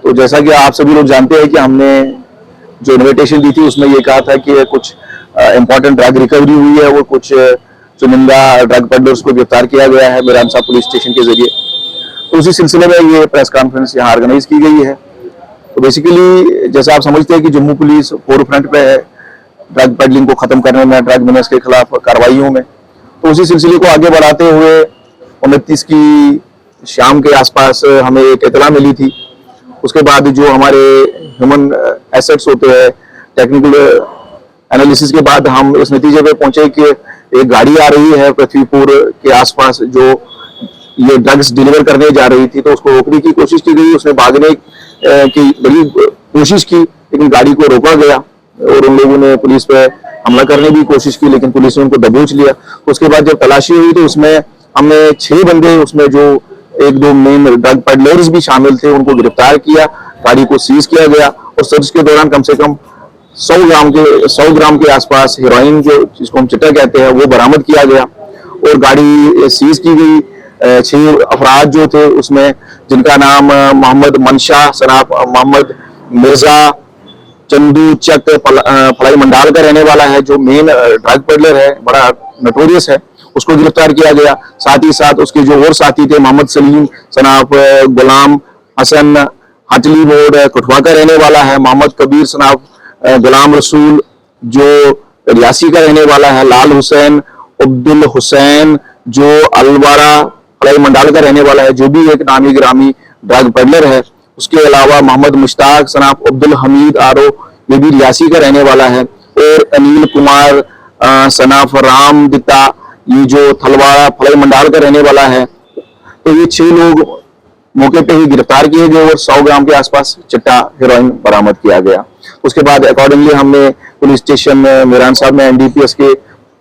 तो जैसा कि आप सभी लोग जानते हैं कि हमने जो इन्विटेशन दी थी उसमें ये कहा था कि कुछ इम्पोर्टेंट ड्रग रिकवरी हुई है, वो कुछ चुनिंदा ड्रग पेडलर्स को गिरफ्तार किया गया है मेरानसा पुलिस स्टेशन के जरिए। तो उसी सिलसिले में ये प्रेस कॉन्फ्रेंस यहाँ ऑर्गेनाइज की गई है। तो बेसिकली जैसे आप समझते हैं कि जम्मू पुलिस फोर फ्रंट पे है ड्रग पेडलिंग को खत्म करने में, ड्रग मीनर्स के खिलाफ कार्रवाइयों में। तो उसी सिलसिले को आगे बढ़ाते हुए 29 की शाम के आसपास हमें एक इतला मिली थी। उसके बाद जो हमारे ह्यूमन एसेट्स होते हैं, टेक्निकल एनालिसिस के बाद हम इस नतीजे पे पहुंचे कि एक गाड़ी आ रही है पृथ्वीपुर के आसपास जो ये ड्रग्स डिलीवर करने जा रही थी। तो उसको रोकने की कोशिश की गई, उसने भागने की बड़ी कोशिश की, लेकिन गाड़ी को रोका गया और उन लोगों ने पुलिस पे हमला करने की कोशिश की, लेकिन पुलिस ने उनको दबोच लिया। तो उसके बाद जब तलाशी हुई तो उसमें हमने 6 बंदे, उसमें जो 1-2 मेन ड्रग पेडलर्स भी शामिल थे, उनको गिरफ्तार किया, गाड़ी को सीज किया गया और सर्च के दौरान कम से कम 100 ग्राम के आसपास हेरोइन, जो जिसको हम चिट्टा कहते हैं, वो बरामद किया गया और गाड़ी सीज की गई। 6 अफराद जो थे उसमें, जिनका नाम मोहम्मद मनशा सनाफ मोहम्मद मिर्जा चंदू चक फलाई मंडाल का रहने वाला है, जो मेन ड्रग पेडलर है, बड़ा नोटोरियस है, उसको गिरफ्तार किया गया। साथ ही साथ उसके जो और साथी थे, मोहम्मद सलीम सनाफ गुलाम हसन हटली बोर्ड कठुआ का रहने वाला है, मोहम्मद कबीर सनाफ गुलाम रसूल जो रियासी का रहने वाला है, लाल हुसैन अब्दुल हुसैन जो अलवारा फलाई मंडाल का रहने वाला है, जो भी एक नामी गिरामी ड्रग पेडलर है। उसके अलावा मोहम्मद मुश्ताक सनाफ अब्दुल हमीद आरो, ये भी रियासी का रहने वाला है, और अनिल कुमार सनाफ राम दिता, ये जो थलवाड़ा फलाई मंडाल का रहने वाला है। तो ये 6 लोग मौके पे ही गिरफ्तार किए गए और 100 ग्राम के आसपास चिट्टा हेरोइन बरामद किया गया। उसके बाद अकॉर्डिंगली हमने पुलिस स्टेशन मेरानसा में एनडीपीएस के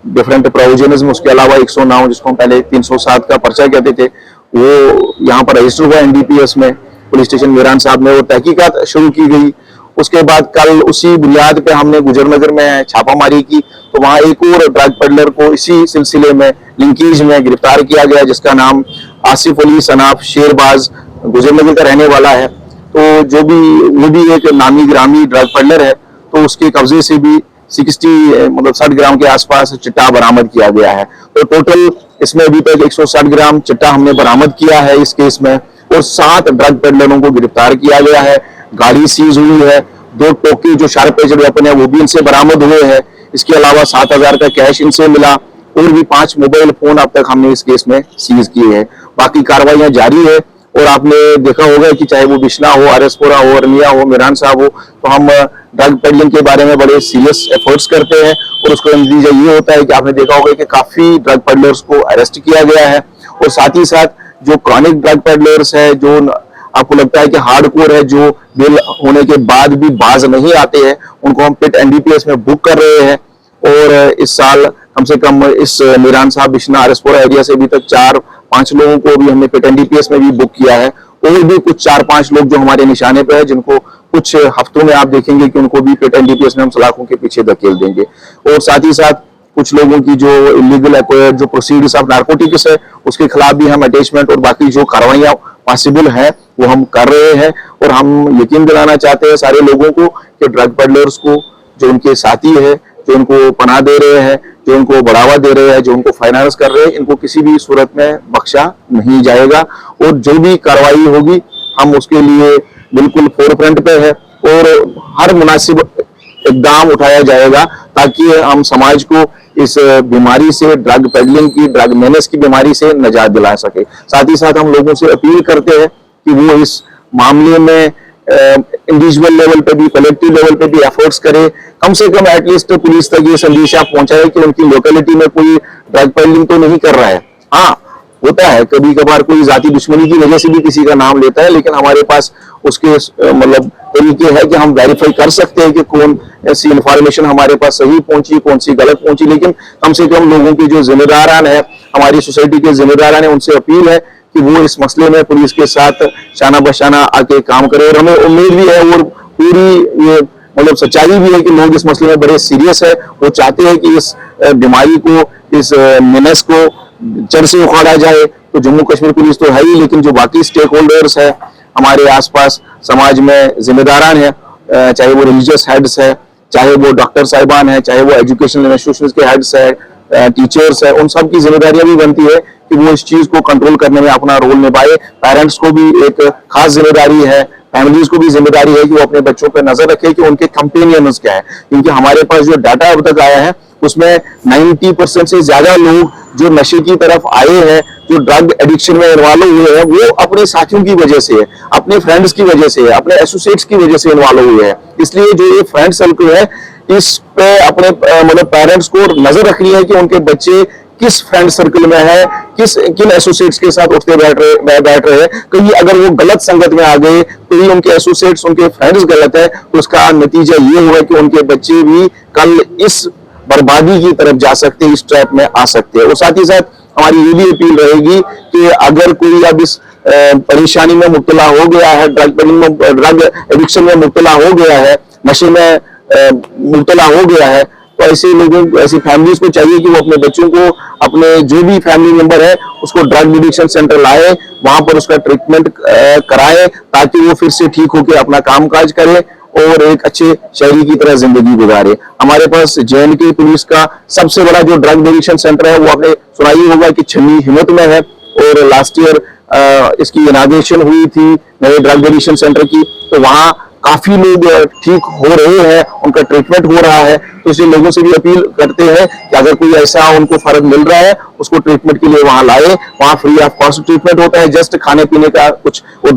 डिफरेंट प्रोविजन, उसके अलावा 109 जिसको हम पहले 307 का पर्चा कहते थे, वो यहाँ पर रजिस्टर हुआ एनडीपीएस में पुलिस स्टेशन मेरानसा में, और तहकीकात शुरू की गई। उसके बाद कल उसी बुनियाद पे हमने गुजरनगर में छापामारी की, तो वहाँ एक और ड्रग पेडलर को इसी सिलसिले में लिंकेज में गिरफ्तार किया गया, जिसका नाम आसिफ अली सनाफ शेरबाज गुजरनगर का रहने वाला है। तो जो भी वो भी एक नामी ग्रामी ड्रग पेडलर है, तो उसके कब्जे से भी 60 ग्राम के आसपास चिट्टा बरामद किया गया है। तो टोटल इसमें अभी तक 160 ग्राम चिट्टा हमने बरामद किया है इस केस में, और 7 ड्रग पेडलरों को गिरफ्तार किया गया है। गाड़ी सीज हुई है, 2 टोकी जो शार्प एज वेपन है वो भी इनसे बरामद हुए हैं। इसके अलावा 7000 का कैश इनसे मिला, और भी 5 मोबाइल फोन अब तक हमने इस केस में सीज किए हैं। बाकी कार्रवाइयां जारी है, और आपने देखा होगा कि चाहे वो बिश्ना हो, आरएसपुरा हो, अरनिया हो, मेरानसा हो, तो हम ड्रग पेडलिंग के बारे में बड़े सीरियस एफर्ट्स करते हैं, और उसका नतीजा ये होता है कि आपने देखा होगा कि काफी ड्रग पेडलर्स को अरेस्ट किया गया है। और साथ ही साथ जो क्रॉनिक ड्रग पेडलर्स है, जो आपको लगता है कि हार्डकोर है, जो बेल होने के बाद भी बाज नहीं आते हैं, उनको हम पिट एनडीपीएस में बुक कर रहे हैं। और इस साल कम से कम इस मेरानसा बिश्ना आरएसपुरा एरिया से अभी तक 4-5 लोगों को भी हमने पिट एनडीपीएस में भी बुक किया है, और भी कुछ 4-5 लोग जो हमारे निशाने पे है, जिनको कुछ हफ्तों में आप देखेंगे कि उनको भी पिट एनडीपीएस में हम सलाखों के पीछे धकेल देंगे। और साथ ही साथ कुछ लोगों की जो इलीगल एक्वायर्ड जो प्रोसीड्स ऑफ नार्कोटिक्स है, उसके खिलाफ भी हम अटैचमेंट और बाकी जो कार्रवाइयां पॉसिबल है वो हम कर रहे हैं। और हम यकीन दिलाना चाहते हैं सारे लोगों को कि ड्रग पेडलर्स को, जो उनके साथी है, जो उनको पनाह दे रहे हैं, जो उनको बढ़ावा दे रहे हैं, जो उनको फाइनेंस कर रहे हैं, इनको किसी भी सूरत में बख्शा नहीं जाएगा। और जो भी कार्रवाई होगी हम उसके लिए बिल्कुल फोर फ्रंट पे है, और हर मुनासिब इकदाम उठाया जाएगा ताकि हम समाज को इस बीमारी से, ड्रग पेडलिंग की, ड्रग मेनेस की बीमारी से निजात दिला सके। साथ ही साथ हम लोगों से अपील करते हैं कि वो इस मामले में इंडिविजुअल लेवल पे भी, कलेक्टिव लेवल पे भी एफर्ट्स करे, कम से कम एटलीस्ट पुलिस तक ये संदेशा पहुंचाए कि उनकी लोकेलिटी में कोई ड्रग पेडलिंग तो नहीं कर रहा है। हाँ, होता है कभी कभार कोई जाती दुश्मनी की वजह से भी किसी का नाम लेता है, लेकिन हमारे पास उसके मतलब तरीके है कि हम वेरीफाई कर सकते हैं कि कौन ऐसी इंफॉर्मेशन हमारे पास सही पहुंची, कौन सी गलत पहुंची। लेकिन कम से कम लोगों की जो जिम्मेदारान है, हमारी सोसाइटी के जिम्मेदारान है, उनसे अपील है कि वो इस मसले में पुलिस के साथ शाना बशाना आके काम करे। और हमें उम्मीद भी है और पूरी ये मतलब सच्चाई भी है कि लोग इस मसले में बड़े सीरियस है। वो चाहते हैं कि इस बीमारी को, इस मेनेस को जड़ से उखाड़ा जाए। तो जम्मू कश्मीर पुलिस तो है ही, लेकिन जो बाकी स्टेक होल्डर्स है, हमारे आसपास समाज में जिम्मेदारान है, चाहे वो रिलीजियस हेड्स है, चाहे वो डॉक्टर साहिबान है, चाहे वो एजुकेशनल इंस्टीट्यूशन के हेड्स है, टीचर्स है, उन सब की जिम्मेदारियां भी बनती है कि वो इस चीज को कंट्रोल करने में अपना रोल निभाए। पेरेंट्स को भी एक खास जिम्मेदारी है, फैमिलीज को भी जिम्मेदारी है कि वो अपने बच्चों पर नजर रखे कि उनके कंपेनियंस क्या है, क्योंकि हमारे पास जो डाटा अब तक आया है उसमें 90% से ज्यादा लोग जो नशे की तरफ आए हैं, जो ड्रग एडिक्शन में इन्वॉल्व हुए हैं, वो अपने साथियों की वजह से है, अपने फ्रेंड्स की वजह से है, अपने एसोसिएट्स की वजह से इन्वॉल्व हुए हैं। इसलिए जो ये फ्रेंड सर्कल है, इस पे अपने मतलब पेरेंट्स को नजर रखनी है कि उनके बच्चे किस फ्रेंड सर्कल में है, किन एसोसिएट्स के साथ उठते बैठ रहे हैं। कहीं अगर वो गलत संगत में आ गए, तो ये उनके एसोसिएट्स, उनके फ्रेंड्स गलत है, तो उसका नतीजा ये होगा कि उनके बच्चे भी कल इस बर्बादी की तरफ जा सकते हैं, इस ट्रैप में आ सकते हैं। और साथ ही साथ हमारी ये भी अपील रहेगी कि अगर कोई अब इस परेशानी में मुब्तला हो गया है, ड्रग एडिक्शन में मुब्तला हो गया है, नशे में मुब्तला हो गया है, तो ऐसे लोगों, ऐसी फैमिलीज को चाहिए कि वो अपने बच्चों को, अपने जो भी फैमिली मेंबर है, उसको ड्रग एडिक्शन सेंटर लाए, वहां पर उसका ट्रीटमेंट कराए, ताकि वो फिर से ठीक होकर अपना कामकाज करे और एक अच्छे शहरी की तरह जिंदगी गुजारे। हमारे पास JNK पुलिस का सबसे बड़ा जो ड्रग एडिक्शन सेंटर है, वो आपने सुना ही होगा कि छन्नी हिम्मत में है, और लास्ट ईयर इसकी इनाग्रेशन हुई थी नए ड्रग एडिक्शन सेंटर की, तो वहां काफी लोग ठीक हो रहे हैं, उनका ट्रीटमेंट हो रहा है। तो इसलिए लोगों से भी अपील करते हैं कि अगर कोई ऐसा उनको फर्क मिल रहा है, उसको ट्रीटमेंट के लिए वहां लाए, वहां फ्री ऑफ कॉस्ट ट्रीटमेंट होता है, जस्ट खाने पीने का कुछ वो